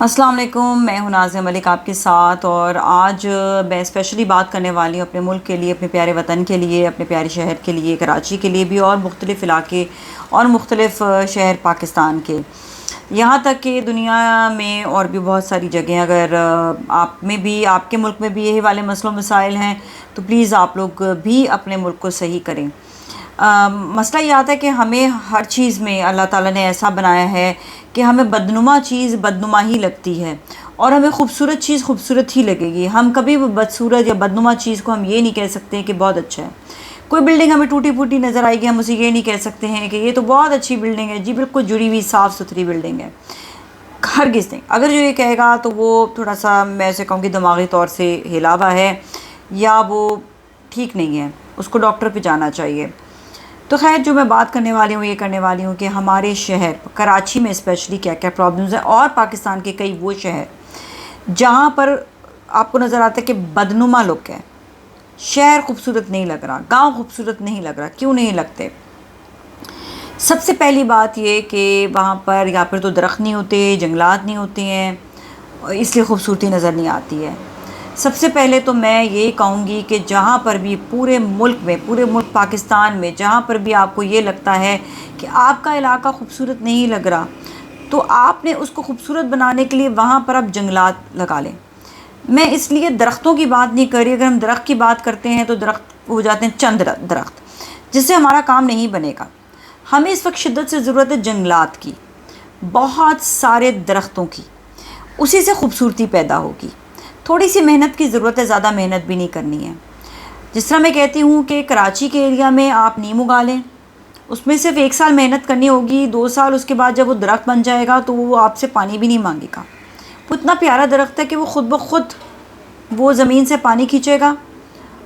अस्सलाम वालेकुम, मैं हूं नाज़िया मलिक आपके साथ। और आज मैं स्पेशली बात करने वाली हूं अपने मुल्क के लिए, अपने प्यारे वतन के लिए, अपने प्यारे शहर के लिए, कराची के लिए भी, और मुख्तलिफ़ इलाके और मुख्तलिफ़ शहर पाकिस्तान के, यहाँ तक कि दुनिया में और भी बहुत सारी जगह। अगर आप में भी, आपके मुल्क में भी यही वाले मसलों मसाइल हैं तो प्लीज़ आप लोग भी अपने मुल्क को सही करें। मसला ये आता है कि हमें हर चीज़ में अल्लाह ताला ने ऐसा बनाया है कि हमें बदनुमा चीज़ बदनुमा ही लगती है और हमें खूबसूरत चीज़ खूबसूरत ही लगेगी। हम कभी भी बदसूरत या बदनुमा चीज़ को हम ये नहीं कह सकते कि बहुत अच्छा है। कोई बिल्डिंग हमें टूटी फूटी नज़र आएगी, हम उसे ये नहीं कह सकते हैं कि ये तो बहुत अच्छी बिल्डिंग है, जी बिल्कुल जुड़ी हुई साफ़ सुथरी बिल्डिंग है। हरगिज़ नहीं। अगर जो ये कहेगा तो वो थोड़ा सा, मैं उसे कहूँगी, दिमागी तौर से हिला हुआ है या वो ठीक नहीं है, उसको डॉक्टर पे जाना चाहिए। तो खैर, जो मैं बात करने वाली हूँ, ये करने वाली हूँ कि हमारे शहर कराची में स्पेशली क्या क्या प्रॉब्लम्स हैं, और पाकिस्तान के कई वो शहर जहाँ पर आपको नज़र आता है कि बदनुमा लुक है, शहर खूबसूरत नहीं लग रहा, गांव खूबसूरत नहीं लग रहा। क्यों नहीं लगते? सबसे पहली बात ये कि वहाँ पर या फिर तो दरख्त नहीं होते, जंगलात नहीं होते हैं, और इसलिए खूबसूरती नज़र नहीं आती है। सबसे पहले तो मैं ये कहूँगी कि जहाँ पर भी पूरे मुल्क में, पूरे मुल्क पाकिस्तान में जहाँ पर भी आपको ये लगता है कि आपका इलाका खूबसूरत नहीं लग रहा, तो आपने उसको खूबसूरत बनाने के लिए वहाँ पर आप जंगलात लगा लें। मैं इसलिए दरख्तों की बात नहीं कर रही। अगर हम दरख्त की बात करते हैं तो दरख्त हो जाते हैं चंद दरख्त, जिससे हमारा काम नहीं बनेगा। हमें इस वक्त शिद्दत से ज़रूरत है जंगलात की, बहुत सारे दरख्तों की, उसी से खूबसूरती पैदा होगी। थोड़ी सी मेहनत की ज़रूरत है, ज़्यादा मेहनत भी नहीं करनी है। जिस तरह मैं कहती हूँ कि कराची के एरिया में आप नीम उगा लें, उसमें सिर्फ 1 साल मेहनत करनी होगी, 2 साल उसके बाद जब वो दरख्त बन जाएगा तो वो आपसे पानी भी नहीं मांगेगा। वो इतना प्यारा दरख्त है कि वो ख़ुद ब खुद वो ज़मीन से पानी खींचेगा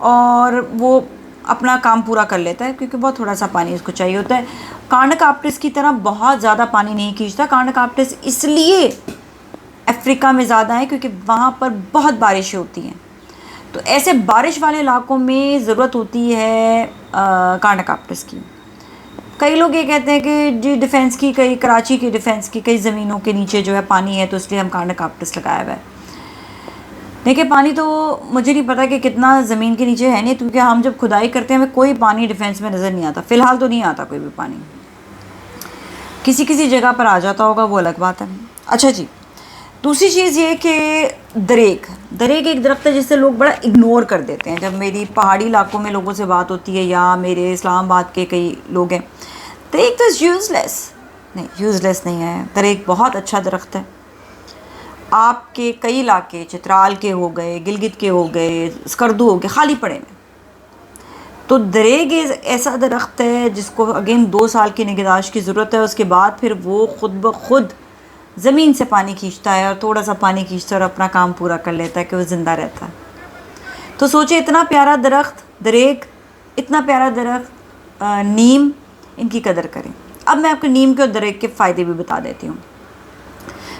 और वो अपना काम पूरा कर लेता है, क्योंकि बहुत थोड़ा सा पानी उसको चाहिए होता है। कार्नोकाप्टस की तरह बहुत ज़्यादा पानी नहीं खींचता। कार्नोकाप्टस इसलिए अफ्रीका में ज़्यादा है क्योंकि वहाँ पर बहुत बारिशें होती हैं। तो ऐसे बारिश वाले इलाकों में ज़रूरत होती है कार्नोकाप्टस की। कई लोग ये कहते हैं कि जी डिफेंस की, कई कराची की डिफेंस की कई ज़मीनों के नीचे जो है पानी है, तो इसलिए हम कार्नोकाप्टस लगाया हुआ है। देखिए, पानी तो मुझे नहीं पता कि कितना ज़मीन के नीचे है नहीं, क्योंकि हम जब खुदाई करते हैं हमें कोई पानी डिफेंस में नज़र नहीं आता। फ़िलहाल तो नहीं आता कोई भी पानी, किसी किसी जगह पर आ जाता होगा, वो अलग बात है। अच्छा जी, दूसरी चीज़ ये कि दरेक दरेक एक दरख्त है जिसे लोग बड़ा इग्नोर कर देते हैं। जब मेरी पहाड़ी इलाकों में लोगों से बात होती है या मेरे इस्लामाबाद के कई लोग हैं, दरेक तो यूज़लेस नहीं, यूज़लेस नहीं है। दरेक बहुत अच्छा दरख्त है। आपके कई इलाके चित्राल के हो गए, गिलगित के हो गए, स्कर्दू हो गए, खाली पड़े हैं। तो दरेक ऐसा दरख्त है जिसको अगेन 2 साल की निगहदाश्त की ज़रूरत है। उसके बाद फिर वो ख़ुद ब खुद ज़मीन से पानी खींचता है और थोड़ा सा पानी खींचता है और अपना काम पूरा कर लेता है कि वो ज़िंदा रहता है। तो सोचे, इतना प्यारा दरख्त दरेक, इतना प्यारा दरख्त नीम, इनकी कदर करें। अब मैं आपको नीम के और दरेक के फ़ायदे भी बता देती हूँ।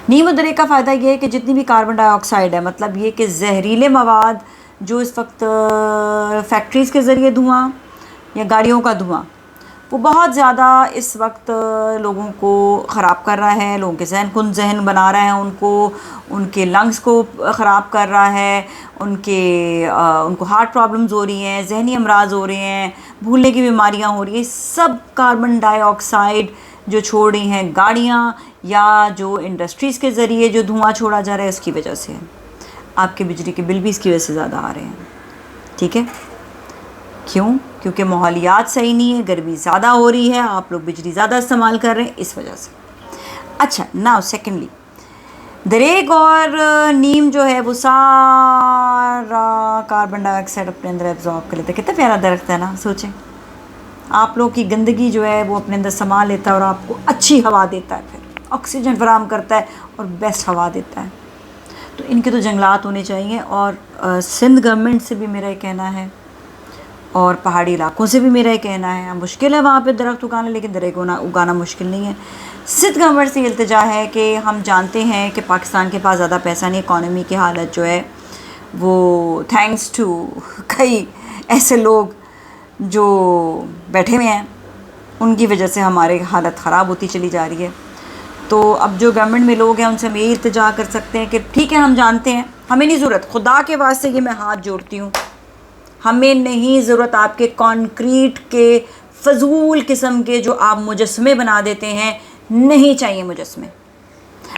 नीम और दरेक का फ़ायदा ये है कि जितनी भी कार्बन डाइऑक्साइड है, मतलब ये कि जहरीले मवाद जो इस वक्त फैक्ट्रीज़ के ज़रिए धुआं या गाड़ियों का धुआं, वो बहुत ज़्यादा इस वक्त लोगों को ख़राब कर रहा है, लोगों के जहन बना रहा है, उनके लंग्स को ख़राब कर रहा है, उनको हार्ट प्रॉब्लम्स हो रही हैं, जहनी अमराज हो रहे हैं, भूलने की बीमारियां हो रही हैं। सब कार्बन डाइऑक्साइड जो छोड़ रही हैं गाड़ियां या जो इंडस्ट्रीज़ के ज़रिए जो धुआं छोड़ा जा रहा है, उसकी वजह से है। आपके बिजली के बिल भी इसकी वजह से ज़्यादा आ रहे हैं। ठीक है, क्यों? क्योंकि माहौलियात सही नहीं है, गर्मी ज़्यादा हो रही है, आप लोग बिजली ज़्यादा इस्तेमाल कर रहे हैं, इस वजह से। अच्छा, नाउ सेकेंडली, दरेक और नीम जो है वो सारा कार्बन डाइऑक्साइड अपने अंदर एब्जॉर्ब कर लेता है। कितना प्यारा दरख्त है ना। सोचें, आप लोग की गंदगी जो है वो अपने अंदर समा लेता है और आपको अच्छी हवा देता है, फिर ऑक्सीजन फराहम करता है और बेस्ट हवा देता है। तो इनके तो जंगलात होने चाहिए। और सिंध गवर्नमेंट से भी मेरा ये कहना है और पहाड़ी इलाकों से भी मेरा ये कहना है, मुश्किल है वहाँ पे दरख्त उगाना, लेकिन दरख्त उगाना मुश्किल नहीं है। सिंध गवर्नमेंट से इल्तिजा है कि हम जानते हैं कि पाकिस्तान के पास ज़्यादा पैसा नहीं, इकॉनमी की हालत जो है वो थैंक्स टू कई ऐसे लोग जो बैठे हुए हैं, उनकी वजह से हमारे हालत ख़राब होती चली जा रही है। तो अब जो गवर्नमेंट में लोग हैं उनसे हम यही इल्तिजा कर सकते हैं कि ठीक है, हम जानते हैं, हमें नहीं ज़रूरत, खुदा के वास्ते ये मैं हाथ जोड़ती हूँ, हमें नहीं ज़रूरत आपके कंक्रीट के फजूल किस्म के जो आप मुजस्मे बना देते हैं, नहीं चाहिए मुजस्मे।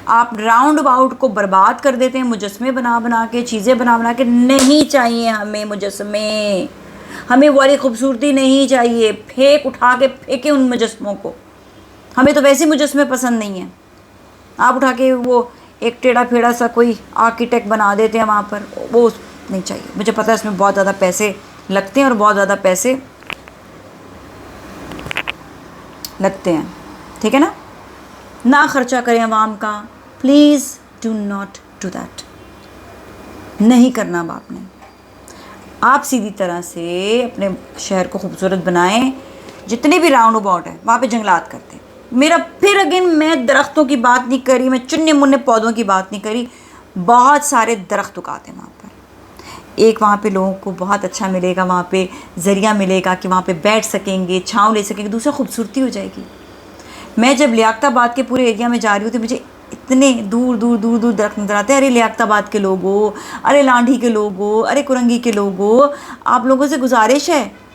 आप राउंड अबाउट को बर्बाद कर देते हैं मुजस्मे बना बना के, चीज़ें बना बना के, नहीं चाहिए हमें मुजस्मे, हमें वाली खूबसूरती नहीं चाहिए। फेंक उठा के फेंके उन मुजस्मों को, हमें तो वैसे मुजस्मे पसंद नहीं हैं। आप उठा के वो एक टेढ़ा फेढ़ा सा कोई आर्किटेक्ट बना देते हैं वहाँ पर, वो नहीं चाहिए। मुझे पता है इसमें बहुत ज़्यादा पैसे लगते हैं और बहुत ज़्यादा पैसे लगते हैं, ठीक है ना खर्चा करें अवाम का, please do not do that, नहीं करना अब आपने। आप सीधी तरह से अपने शहर को खूबसूरत बनाएं, जितने भी राउंड अबाउट है वहाँ पे जंगलात करते हैं। मेरा फिर अगेन, मैं दरख्तों की बात नहीं करी, मैं चुन्ने मुन्ने पौधों की बात नहीं करी, बहुत सारे दरख्त उगाते हैं वहाँ पर। एक वहाँ पे लोगों को बहुत अच्छा मिलेगा, वहाँ पे ज़रिया मिलेगा कि वहाँ पे बैठ सकेंगे, छाँव ले सकेंगे, दूसरा खूबसूरती हो जाएगी। मैं जब लियाकताबाद के पूरे एरिया में जा रही हूँ तो मुझे इतने दूर दूर दूर दूर दरख्त नजर आते हैं। अरे लियाकताबाद के लोगों, अरे लांढी के लोगों, अरे कुरंगी के लोगों, आप लोगों से गुजारिश है,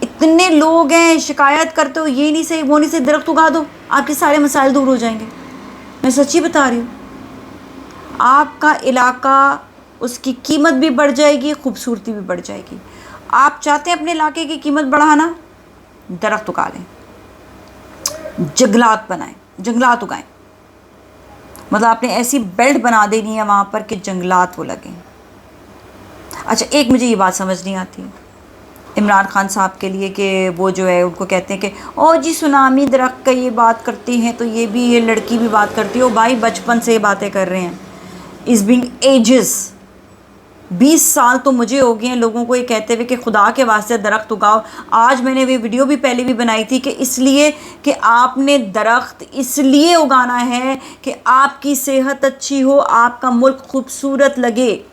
इतने लोग हैं शिकायत करते हो, ये नहीं सही वो नहीं सही, दरख्त उगा दो, आपके सारे मसाइल दूर हो जाएंगे। मैं सच्ची बता रही हूँ, आपका इलाका, उसकी कीमत भी बढ़ जाएगी, खूबसूरती भी बढ़ जाएगी। आप चाहते हैं अपने इलाके की कीमत बढ़ाना, दरख्त उगा लें, जंगलात बनाएं, जंगलात उगाएं। मतलब आपने ऐसी बेल्ट बना देनी है वहाँ पर कि जंगलात वो लगें। अच्छा, एक मुझे ये बात समझ नहीं आती इमरान खान साहब के लिए कि वो जो है उनको कहते हैं कि ओ जी सुनामी दरख्त का ये बात करती हैं, तो ये भी, ये लड़की भी बात करती है। ओ भाई, बचपन से ये बातें कर रहे हैं, इस बिंग एजेस, 20 साल तो मुझे हो गए हैं लोगों को ये कहते हुए कि खुदा के वास्ते दरख्त उगाओ। आज मैंने वो वीडियो भी पहले भी बनाई थी कि इसलिए कि आपने दरख्त इसलिए उगाना है कि आपकी सेहत अच्छी हो, आपका मुल्क खूबसूरत लगे।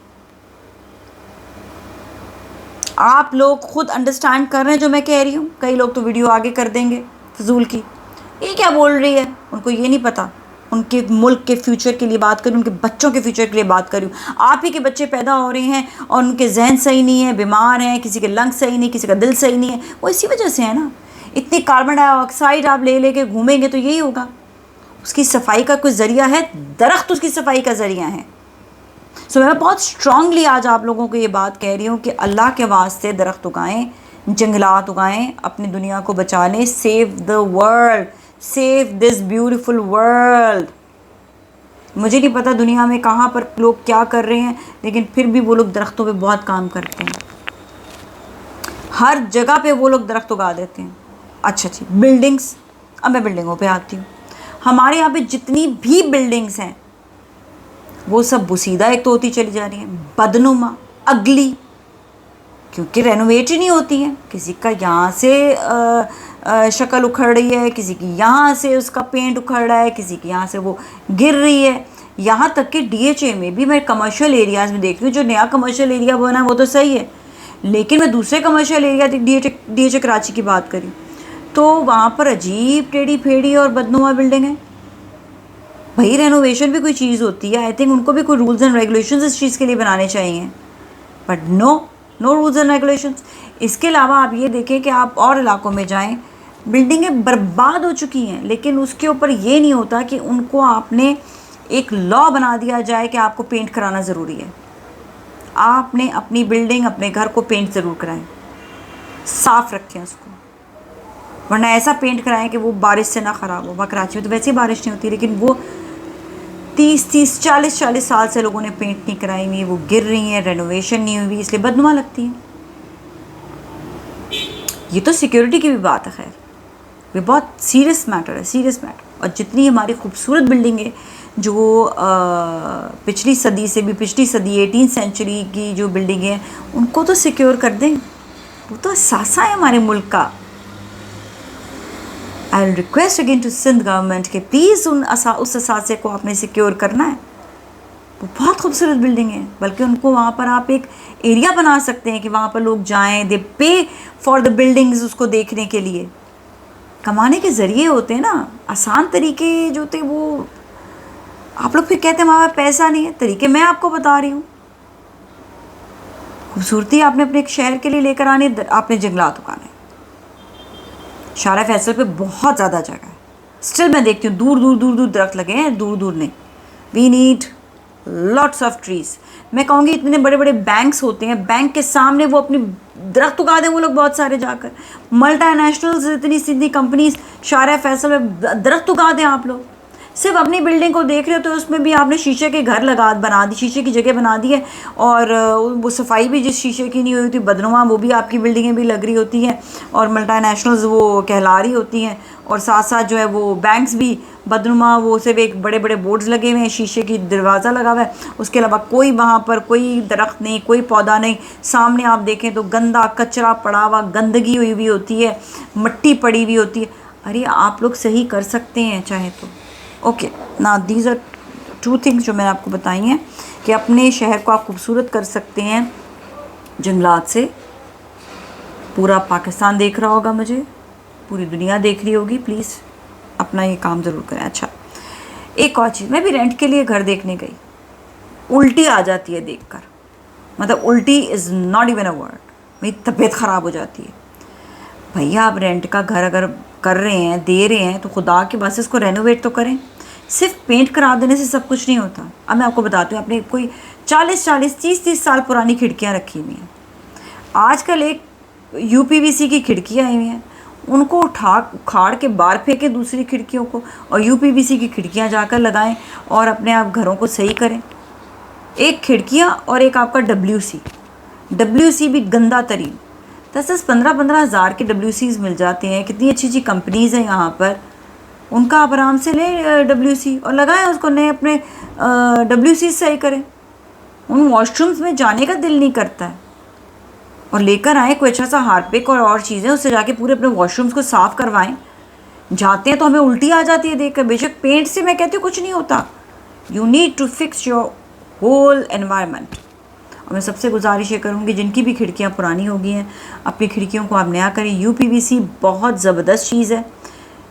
आप लोग खुद अंडरस्टैंड कर रहे हैं जो मैं कह रही हूँ? कई लोग तो वीडियो आगे कर देंगे फजूल की, ये क्या बोल रही है, उनको ये नहीं पता। उनके मुल्क के फ्यूचर के लिए बात करूँ, उनके बच्चों के फ्यूचर के लिए बात करूँ। आप ही के बच्चे पैदा हो रहे हैं और उनके जहन सही नहीं है, बीमार हैं, किसी के लंग सही नहीं, किसी का दिल सही नहीं है, वो इसी वजह से है ना। इतनी कार्बन डाइऑक्साइड आप ले लेके घूमेंगे तो यही होगा। उसकी सफाई का कोई ज़रिया है? दरख्त उसकी सफाई का ज़रिया है। सो मैं बहुत स्ट्रांगली आज आप लोगों को ये बात कह रही हूँ कि अल्लाह के वास्ते दरख्त उगाएं, जंगलात उगाएं, अपनी दुनिया को बचा लें। Save the world, save this beautiful world. मुझे नहीं पता दुनिया में कहाँ पर लोग क्या कर रहे हैं, लेकिन फिर भी वो लोग दरख्तों पे बहुत काम करते हैं। हर जगह पे वो लोग दरख्त उगा देते हैं। अच्छा जी, बिल्डिंग्स, अब मैं बिल्डिंगों पे आती हूँ। हमारे यहाँ पे जितनी भी बिल्डिंग्स हैं वो सब बुसीदा एक तो होती चली जा रही हैं, बदनुमा, अगली, क्योंकि रेनोवेट ही नहीं होती है। किसी का यहाँ से शक्ल उखड़ रही है, किसी की यहाँ से उसका पेंट उखड़ रहा है, किसी की यहाँ से वो गिर रही है। यहाँ तक कि DHA में भी मैं कमर्शियल एरियाज़ में देख रही हूँ, जो नया कमर्शियल एरिया बना है वो तो सही है, लेकिन मैं दूसरे कमर्शियल एरिया DHA कराची की बात करी तो वहाँ पर अजीब टेढ़ी फेढ़ी और बदनुमा बिल्डिंग है। भाई रेनोवेशन भी कोई चीज़ होती है, आई थिंक उनको भी कोई रूल्स एंड रेगुलेशंस इस चीज़ के लिए बनाने चाहिए, but no rules and regulations. इसके अलावा आप ये देखें कि आप और इलाकों में जाएं, बिल्डिंगें बर्बाद हो चुकी हैं, लेकिन उसके ऊपर ये नहीं होता कि उनको आपने एक लॉ बना दिया जाए कि आपको पेंट कराना ज़रूरी है। आपने अपनी बिल्डिंग, अपने घर को पेंट ज़रूर कराएं, साफ़ रखें उसको, वरना ऐसा पेंट कराएं कि वो बारिश से ना ख़राब हो। वहाँ कराची में तो वैसे ही बारिश नहीं होती, लेकिन वो 30 40 साल से लोगों ने पेंट नहीं कराई हुई, वो गिर रही हैं, रेनोवेशन नहीं हुई, इसलिए बदनुमा लगती हैं। ये तो सिक्योरिटी की भी बात है, खैर ये बहुत सीरियस मैटर है, सीरियस मैटर। और जितनी हमारी खूबसूरत बिल्डिंग है जो पिछली सदी से भी, पिछली सदी 18th सेंचुरी की जो बिल्डिंग है, उनको तो सिक्योर कर दें, वो तो असासा है हमारे मुल्क का। I will request again to Sindh government कि प्लीज़ उस असासे को आपने सिक्योर करना है। वो बहुत खूबसूरत बिल्डिंग है, बल्कि उनको वहाँ पर आप एक एरिया बना सकते हैं कि वहाँ पर लोग जाएं, दे पे फॉर द बिल्डिंग्स उसको देखने के लिए। कमाने के ज़रिए होते हैं ना, आसान तरीके जो थे वो आप लोग फिर कहते हैं हमारे पास पैसा नहीं है। तरीके मैं आपको बता रही हूँ। खूबसूरती आपने अपने एक शहर के लिए लेकर आनी, आपने जंगलात उगाने। शारा फैसल पे बहुत ज़्यादा जगह है, स्टिल मैं देखती हूँ दूर दूर दूर दूर दरख्त लगे हैं, दूर दूर नहीं। We need lots of trees. मैं कहूँगी इतने बड़े बड़े बैंक्स होते हैं, बैंक के सामने वो अपनी दरख्त उगा दें वो लोग बहुत सारे जाकर। मल्टीनेशनल्स, इतनी सीधी कंपनीज शारा फैसल में दरख्त उगा दें आप लोग। सिर्फ अपनी बिल्डिंग को देख रहे हो तो उसमें भी आपने शीशे के घर बना दी, शीशे की जगह बना दी है। और वो सफाई भी जिस शीशे की नहीं हुई थी बदनुमा, वो भी आपकी बिल्डिंगें भी लग रही होती हैं और मल्टीनेशनल्स वो कहला रही होती हैं। और साथ साथ जो है वो बैंक्स भी बदनुमा, वो सिर्फ एक बड़े बड़े बोर्ड्स लगे हुए हैं, शीशे की दरवाज़ा लगा हुआ है, उसके अलावा कोई वहाँ पर कोई दरख्त नहीं, कोई पौधा नहीं। सामने आप देखें तो गंदा कचरा पड़ा हुआ, गंदगी हुई हुई होती है, मिट्टी पड़ी हुई होती है। अरे आप लोग सही कर सकते हैं चाहे तो। ओके ना, दीज आर 2 थिंग्स जो मैंने आपको बताई हैं कि अपने शहर को आप खूबसूरत कर सकते हैं जंगलात से। पूरा पाकिस्तान देख रहा होगा मुझे, पूरी दुनिया देख रही होगी। प्लीज़ अपना ये काम ज़रूर करें। अच्छा, एक और चीज़, मैं भी रेंट के लिए घर देखने गई, उल्टी आ जाती है देखकर। मतलब उल्टी is not even a word, मेरी तबीयत ख़राब हो जाती है। भैया आप रेंट का घर अगर कर रहे हैं, दे रहे हैं, तो खुदा के वास्ते इसको रेनोवेट तो करें। सिर्फ पेंट करा देने से सब कुछ नहीं होता। अब मैं आपको बताती हूँ, अपने कोई 40 30 साल पुरानी खिड़कियाँ रखी हुई हैं। आजकल एक यूपीवीसी की खिड़कियाँ आई हुई हैं, उनको उखाड़ के बाहर फेंके दूसरी खिड़कियों को, और यूपीवीसी की खिड़कियाँ जाकर लगाएं और अपने आप घरों को सही करें। एक खिड़कियाँ और एक आपका डब्ल्यूसी भी गंदा तरीन 10-15 हज़ार के WCs मिल जाते हैं। कितनी अच्छी अच्छी कंपनीज़ हैं यहाँ पर, उनका आप आराम से लें WC और लगाएं उसको, नए अपने WC सही करें। उन वॉशरूम्स में जाने का दिल नहीं करता है, और लेकर आएँ कोई अच्छा सा हार्पिक और चीज़ें, उससे जाके पूरे अपने वॉशरूम्स को साफ़ करवाएं। जाते हैं तो हमें उल्टी आ जाती है देखकर। बेशक पेंट से मैं कहती हूँ कुछ नहीं होता, you need to fix your whole environment. और मैं सबसे गुजारिश ये करूँगी जिनकी भी खिड़कियाँ पुरानी हो गई हैं, अपनी खिड़कियों को आप नया करें। यूपीवीसी बहुत ज़बरदस्त चीज़ है,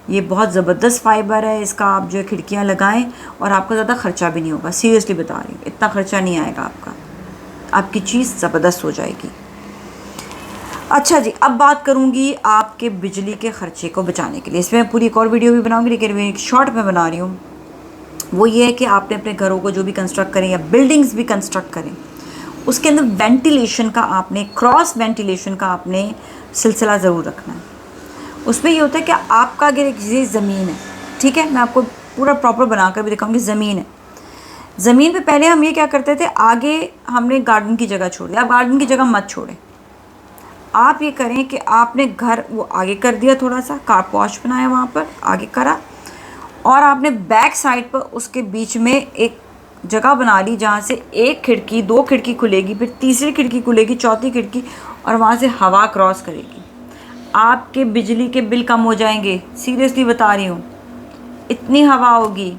ये बहुत ज़बरदस्त फाइबर है, इसका आप जो है खिड़कियाँ लगाएं और आपका ज़्यादा ख़र्चा भी नहीं होगा। सीरियसली बता रही हूँ, इतना ख़र्चा नहीं आएगा आपका, आपकी चीज़ ज़बरदस्त हो जाएगी। अच्छा जी, अब बात करूँगी आपके बिजली के ख़र्चे को बचाने के लिए। इसमें मैं पूरी एक और वीडियो भी बनाऊँगी, लेकिन एक शॉर्ट में बना रही हूँ। वो ये है कि आपने अपने घरों को जो भी कंस्ट्रक्ट करें या बिल्डिंग्स भी कंस्ट्रक्ट करें, उसके अंदर वेंटिलेशन का आपने, क्रॉस वेंटिलेशन का आपने सिलसिला ज़रूर रखना है। उसमें ये होता है कि आपका अगर एक ज़मीन है, ठीक है, मैं आपको पूरा प्रॉपर बनाकर भी दिखाऊंगी। ज़मीन है, ज़मीन पे पहले हम ये क्या करते थे, आगे हमने गार्डन की जगह छोड़ दिया। आप गार्डन की जगह मत छोड़ें, आप ये करें कि आपने घर वो आगे कर दिया, थोड़ा सा कार वॉश बनाया वहाँ पर आगे करा, और आपने बैक साइड पर उसके बीच में एक जगह बना ली जहाँ से एक खिड़की, 2 खिड़की खुलेगी, फिर तीसरी खिड़की खुलेगी, चौथी खिड़की, और वहाँ से हवा क्रॉस करेगी। आपके बिजली के बिल कम हो जाएंगे, सीरियसली बता रही हूँ, इतनी हवा होगी।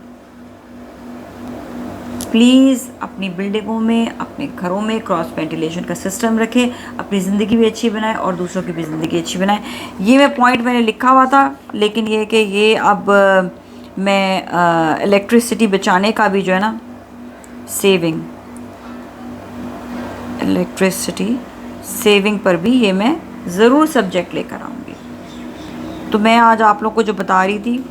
प्लीज़ अपनी बिल्डिंगों में, अपने घरों में क्रॉस वेंटिलेशन का सिस्टम रखें, अपनी ज़िंदगी भी अच्छी बनाएं और दूसरों की भी ज़िंदगी अच्छी बनाएं। ये मैं पॉइंट मैंने लिखा हुआ था, लेकिन ये कि ये अब मैं इलेक्ट्रिसिटी बचाने का भी जो है ना, सेविंग, इलेक्ट्रिसिटी सेविंग पर भी ये मैं ज़रूर सब्जेक्ट लेकर आऊँगी। तो मैं आज आप लोग को जो बता रही थी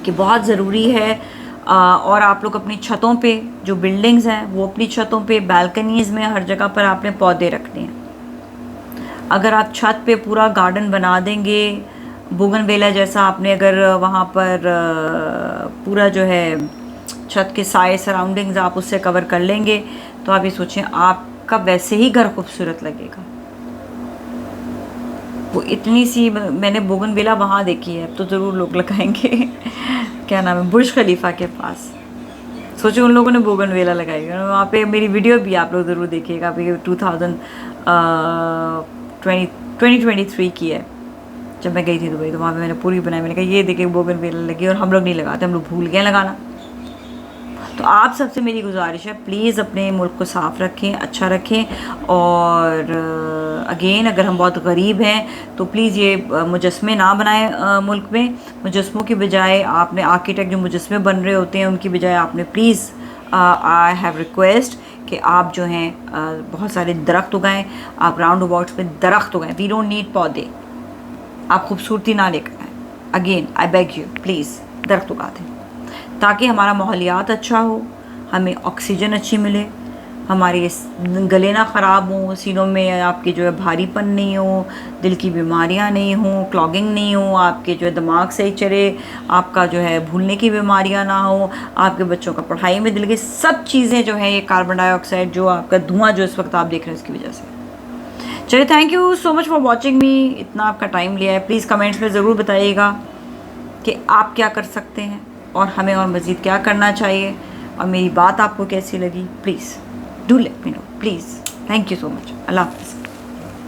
कि बहुत ज़रूरी है, और आप लोग अपनी छतों पे, जो बिल्डिंग्स हैं वो अपनी छतों पे, बालकनीज़ में, हर जगह पर आपने पौधे रखने हैं। अगर आप छत पे पूरा गार्डन बना देंगे, बोगनवेला जैसा, आपने अगर वहाँ पर पूरा जो है छत के साए सराउंडिंग्स आप उससे कवर कर लेंगे, तो आप ये सोचें आपका वैसे ही घर खूबसूरत लगेगा। वो इतनी सी मैंने बोगनवेला वहाँ देखी है, अब तो ज़रूर लोग लगाएंगे क्या नाम है, बुर्ज खलीफा के पास। सोचो उन लोगों ने बोगनवेला लगाई, वहाँ पे मेरी वीडियो भी आप लोग ज़रूर देखिएगा। अभी 2023 की है, जब मैं गई थी दुबई, तो वहाँ पे मैंने पूरी बनाई। मैंने कहा ये देखिए बोगनवेला लगी, और हम लोग नहीं लगाते, हम लोग भूल गए लगाना। तो आप सबसे मेरी गुजारिश है, प्लीज़ अपने मुल्क को साफ़ रखें, अच्छा रखें। और अगेन अगर हम बहुत गरीब हैं तो प्लीज़ ये मुजस्मे ना बनाएं मुल्क में। मुजस्मों की बजाय आपने आर्किटेक्ट जो मुजस्मे बन रहे होते हैं उनकी बजाय आपने प्लीज़ आई हैव रिक्वेस्ट कि आप जो हैं बहुत सारे दरख्त उगाएं। आप राउंड अबाउट्स पे दरख्त उगाएं। वी डोंट नीड पौधे, आप खूबसूरती ना लेकर आएँ। Again I beg you, please दरख्त उगा दें ताकि हमारा माहौलियात अच्छा हो, हमें ऑक्सीजन अच्छी मिले, हमारे गले ना ख़राब हों, सीनों में आपके जो है भारीपन नहीं हो, दिल की बीमारियां नहीं हों, क्लॉगिंग नहीं हो, आपके जो है दिमाग सही चले, आपका जो है भूलने की बीमारियां ना हो, आपके बच्चों का पढ़ाई में दिल की सब चीज़ें जो हैं ये कार्बन डाइऑक्साइड जो आपका धुआं जो इस वक्त आप देख रहे हैं उसकी वजह से। चलिए, thank you so much for watching मी। इतना आपका टाइम लिया है। प्लीज़ कमेंट्स में ज़रूर बताइएगा कि आप क्या कर सकते हैं और हमें और मज़ीद क्या करना चाहिए, और मेरी बात आपको कैसी लगी। Please do let me know, please. Thank you so much. अल्लाह हाफ़िज़।